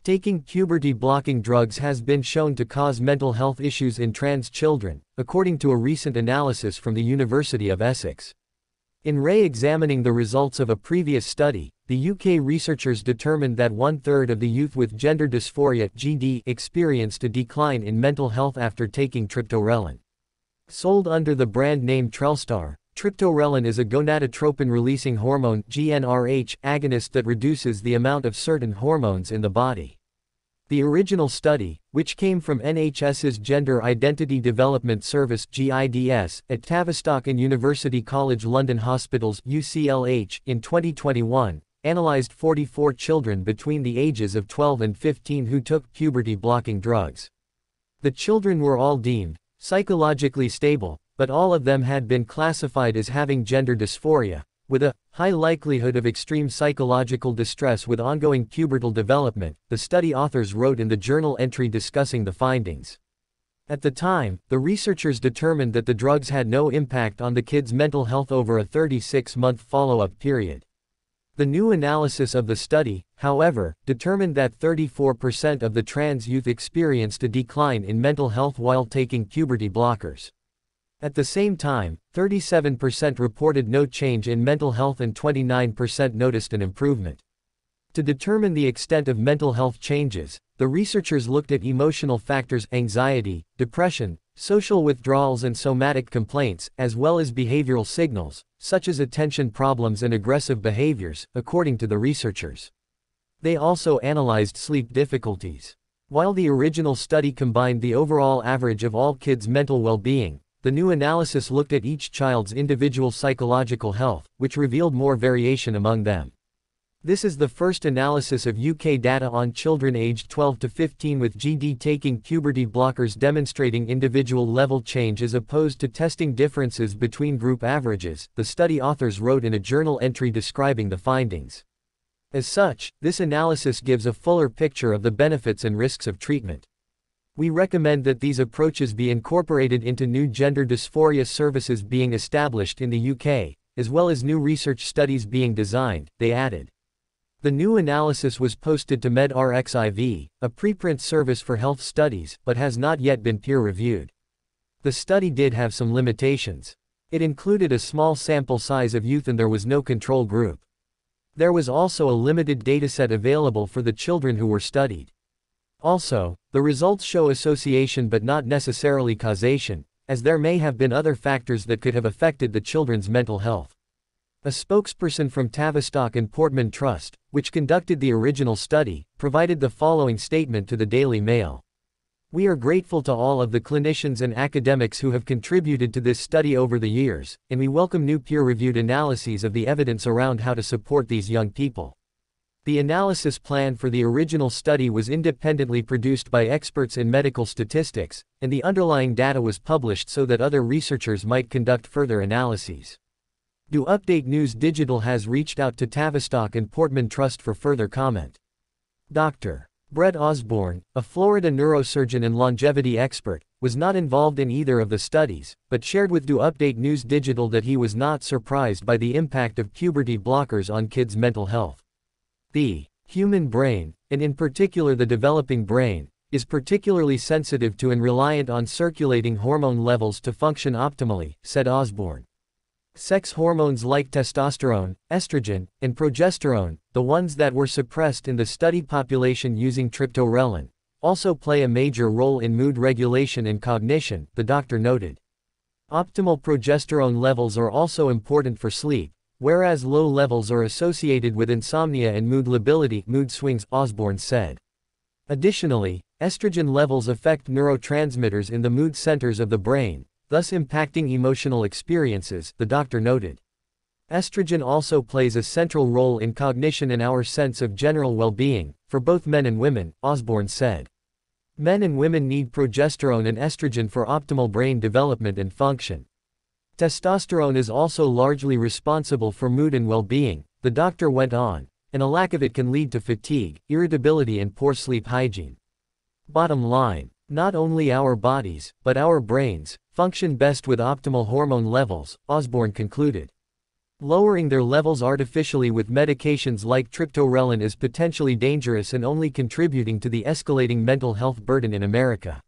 Taking puberty-blocking drugs has been shown to cause mental health issues in trans children, according to a recent analysis from the University of Essex. In re-examining the results of a previous study, the UK researchers determined that 1/3 of the youth with gender dysphoria (GD) experienced a decline in mental health after taking triptorelin. Sold under the brand name Trelstar, triptorelin is a gonadotropin-releasing hormone (GnRH) agonist that reduces the amount of certain hormones in the body. The original study, which came from NHS's Gender Identity Development Service (GIDS) at Tavistock and University College London Hospitals (UCLH) in 2021, analyzed 44 children between the ages of 12 and 15 who took puberty-blocking drugs. The children were all deemed psychologically stable, but all of them had been classified as having gender dysphoria, with a high likelihood of extreme psychological distress with ongoing pubertal development, the study authors wrote in the journal entry discussing the findings. At the time, the researchers determined that the drugs had no impact on the kids' mental health over a 36-month follow-up period. The new analysis of the study, however, determined that 34% of the trans youth experienced a decline in mental health while taking puberty blockers. At the same time, 37% reported no change in mental health and 29% noticed an improvement. To determine the extent of mental health changes, the researchers looked at emotional factors, anxiety, depression, social withdrawals and somatic complaints, as well as behavioral signals, such as attention problems and aggressive behaviors, according to the researchers. They also analyzed sleep difficulties. While the original study combined the overall average of all kids' mental well-being, the new analysis looked at each child's individual psychological health, which revealed more variation among them. This is the first analysis of UK data on children aged 12 to 15 with GD taking puberty blockers demonstrating individual level change as opposed to testing differences between group averages, the study authors wrote in a journal entry describing the findings. As such, this analysis gives a fuller picture of the benefits and risks of treatment. We recommend that these approaches be incorporated into new gender dysphoria services being established in the UK, as well as new research studies being designed, they added. The new analysis was posted to medRxiv, a preprint service for health studies, but has not yet been peer-reviewed. The study did have some limitations. It included a small sample size of youth and there was no control group. There was also a limited dataset available for the children who were studied. Also, the results show association but not necessarily causation, as there may have been other factors that could have affected the children's mental health. A spokesperson from Tavistock and Portman Trust, which conducted the original study, provided the following statement to the Daily Mail. "We are grateful to all of the clinicians and academics who have contributed to this study over the years, and we welcome new peer-reviewed analyses of the evidence around how to support these young people." The analysis plan for the original study was independently produced by experts in medical statistics, and the underlying data was published so that other researchers might conduct further analyses. Do Update News Digital has reached out to Tavistock and Portman Trust for further comment. Dr. Brett Osborne, a Florida neurosurgeon and longevity expert, was not involved in either of the studies, but shared with Do Update News Digital that he was not surprised by the impact of puberty blockers on kids' mental health. The human brain, and in particular the developing brain, is particularly sensitive to and reliant on circulating hormone levels to function optimally, said Osborne. Sex hormones like testosterone, estrogen, and progesterone, the ones that were suppressed in the study population using triptorelin, also play a major role in mood regulation and cognition, the doctor noted. Optimal progesterone levels are also important for sleep, whereas low levels are associated with insomnia and mood lability, mood swings, Osborne said. Additionally, estrogen levels affect neurotransmitters in the mood centers of the brain, thus impacting emotional experiences, the doctor noted. Estrogen also plays a central role in cognition and our sense of general well-being, for both men and women, Osborne said. Men and women need progesterone and estrogen for optimal brain development and function. Testosterone is also largely responsible for mood and well-being, the doctor went on, and a lack of it can lead to fatigue, irritability and poor sleep hygiene. Bottom line, not only our bodies, but our brains, function best with optimal hormone levels, Osborne concluded. Lowering their levels artificially with medications like triptorelin is potentially dangerous and only contributing to the escalating mental health burden in America.